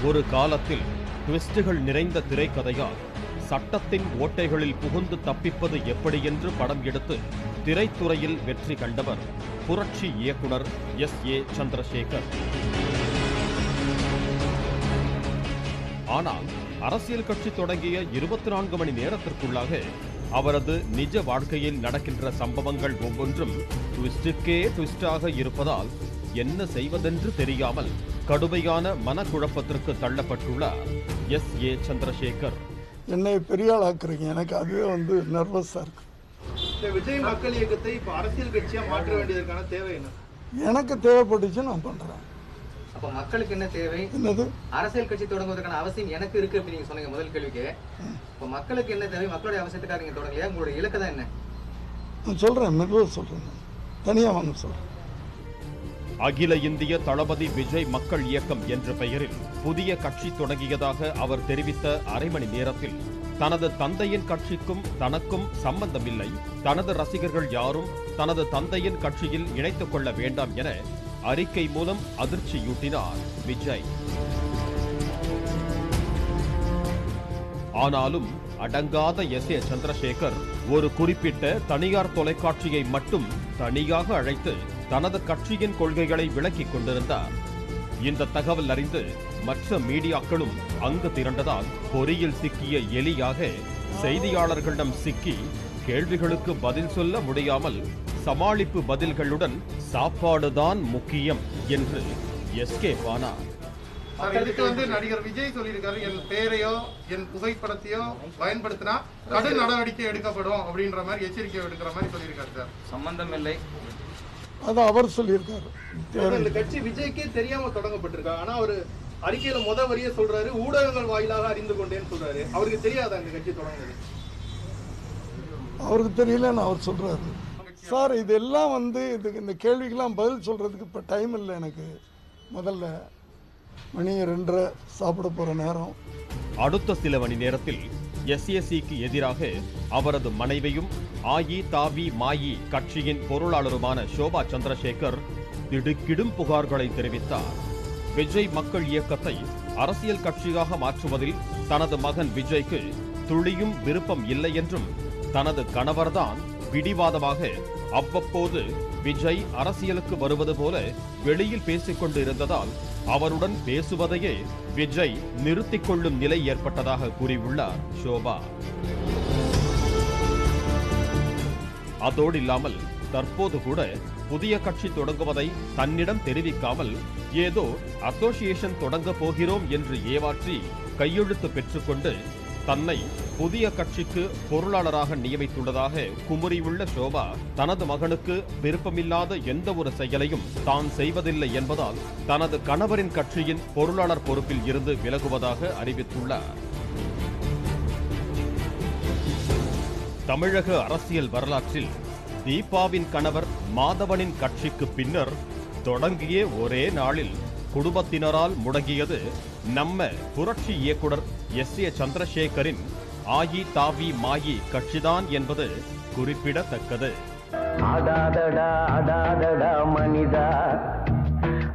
ஒரு காலத்தில் ட்விஸ்டுகள் நிறைந்த திரைக்கதையால் சட்டத்தின் ஓட்டைகளில் புகுந்து தப்பிப்பது எப்படி என்று படம் எடுத்து திரைத்துறையில் வெற்றி கண்டவர் புரட்சி இயக்குனர் S.A. சந்திரசேகர். ஆனால் அரசியல் கட்சி தொடங்கிய 24 மணி நேரத்திற்குள்ளாக அவரது நிஜ வாழ்க்கையில் நடக்கின்ற சம்பவங்கள் ஒவ்வொன்றும் ட்விஸ்டுக்கே ட்விஸ்டாக இருப்பதால் என்ன செய்வதென்று தெரியாமல் கடுமையான மனக்குழப்பத்திற்கு தள்ளப்பட்டுள்ளார் S.A. சந்திரசேகர். என்னை பெரிய ஆளாக்குறீங்க, எனக்கு அதுவே நர்வஸா இருக்கு. விஜய் மக்கள் இயக்கத்தை இப்ப அரசியல் கட்சியா மாற்ற வேண்டியதற்கான தேவை என்ன? எனக்கு தேவைப்பட்டுச்சு, நான் பண்றேன். அப்ப மக்களுக்கு என்ன தேவை? என்னது அரசியல் கட்சி தொடங்குவதற்கான அவசியம் எனக்கு இருக்கு அப்படி நீங்க சொன்னீங்க முதல் கேள்விக்கு. இப்ப மக்களுக்கு என்ன தேவை? மக்களுடைய அவசியத்துக்காக நீங்க தொடங்கலையா? உங்களுடைய இலக்கு தான் என்ன? நான் சொல்றேன், மெதுவாக சொல்றேன், தனியா வாங்க சொல்றேன். அகில இந்திய தளபதி விஜய் மக்கள் இயக்கம் என்ற பெயரில் புதிய கட்சி தொடங்கியதாக அவர் தெரிவித்த அரை மணி நேரத்தில் தனது தந்தையின் கட்சிக்கும் தனக்கும் சம்பந்தமில்லை, தனது ரசிகர்கள் யாரும் தனது தந்தையின் கட்சியில் இணைத்துக் கொள்ள வேண்டாம் என அறிக்கை மூலம் அதிர்ச்சியூட்டினார் விஜய். ஆனாலும் அடங்காத S.A. சந்திரசேகர் ஒரு குறிப்பிட்ட தனியார் தொலைக்காட்சியை மட்டும் தனியாக அழைத்து தனது கட்சியின் கொள்கைகளை விளக்கிக் கொண்டிருந்தார். இந்த தகவல் அறிந்து மற்ற மீடியாக்களும் அங்கு திரண்டதால் பொறியில் சிக்கிய எலியாக செய்தியாளர்களிடம் சிக்கி கேள்விகளுக்கு பதில் சொல்ல முடியாமல் சமாளிப்பு பதில்களுடன் சாப்பாடுதான் முக்கியம் என்று எஸ்கேப் ஆனார். நடிகர் விஜய் சொல்லியிருக்காரு, என் பெயரையோ என் புகைப்படத்தையோ பயன்படுத்தினா கடும் நடவடிக்கை எடுக்கப்படும் அப்படின்ற மாதிரி எச்சரிக்கை எடுக்கிற மாதிரி சொல்லியிருக்காரு சார். சம்பந்தம் இல்லை, அது அவர் சொல்லியிருக்காரு. இந்த கட்சி விஜய்க்கே தெரியாம தொடங்கப்பட்டிருக்கா. ஆனா அவரு அறிக்கையில வரியே சொல்றாரு, ஊடகங்கள் வாயிலாக அறிந்து கொண்டேன்னு சொல்றாரு. அவருக்கு தெரியாதா இந்த கட்சி தொடங்குது? அவருக்கு தெரியலன்னு அவர் சொல்றாரு. சார், இதெல்லாம் இந்த கேள்விக்கெல்லாம் பதில் சொல்றதுக்கு இப்ப டைம் இல்லை எனக்கு. முதல்ல மணி 2:30 சாப்பிட போற நேரம். அடுத்த சில மணி நேரத்தில் SACக்கு எதிராக அவரது மனைவியும் ஆயி தாவி மாயி கட்சியின் பொருளாளருமான ஷோபா சந்திரசேகர் திடுக்கிடும் புகார்களை தெரிவித்தார். விஜய் மக்கள் இயக்கத்தை அரசியல் கட்சியாக மாற்றுவதில் தனது மகன் விஜய்க்கு துளியும் விருப்பம் இல்லை என்றும், தனது கணவர்தான் பிடிவாதமாக அவ்வப்போது விஜய் அரசியலுக்கு வருவது போல வெளியில் பேசிக்கொண்டு இருந்ததால் அவருடன் பேசுவதையே விஜய் நிறுத்திக் கொள்ளும் நிலை ஏற்பட்டதாக கூறியுள்ளார் ஷோபா. அதோடு இல்லாமல் தற்போது கூட புதிய கட்சி தொடங்குவதை தன்னிடம் தெரிவிக்காமல் ஏதோ அசோசியேஷன் தொடங்க போகிறோம் என்று ஏமாற்றி கையெழுத்து பெற்றுக்கொண்டு தன்னை புதிய கட்சிக்கு பொருளாளராக நியமித்துள்ளதாக குமுறியுள்ள ஷோபா தனது மகனுக்கு விருப்பமில்லாத எந்த ஒரு செயலையும் தான் செய்வதில்லை என்பதால் தனது கணவரின் கட்சியின் பொருளாளர் பொறுப்பில் இருந்து விலகுவதாக அறிவித்துள்ளார். தமிழக அரசியல் வரலாற்றில் தீபாவின் கணவர் மாதவனின் கட்சிக்கு பின்னர் தொடங்கிய ஒரே நாளில் குடும்பத்தினரால் முடங்கியது நம்ம புரட்சி இயக்குனர் S.A. சந்திரசேகரின் ஆயி தாவி மாயி கட்சிதான் என்பது குறிப்பிடத்தக்கது. அடாதடா அடாதடா மனிதா,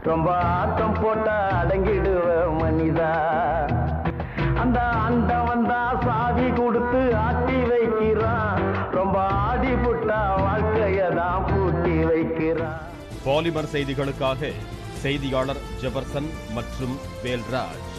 ரொம்ப ஆட்டம் போட்டா அடங்கிடுவ மனிதா, அந்த அந்த வந்தா சாதி கொடுத்து ஆட்டி வைக்கிறான், ரொம்ப ஆடி புட்டா வாழ்க்கையதான் பூட்டி வைக்கிறான். பாலிமர் செய்திகளுக்காக செய்தியாளர் ஜெபர்சன் மற்றும் வேல்ராஜ்.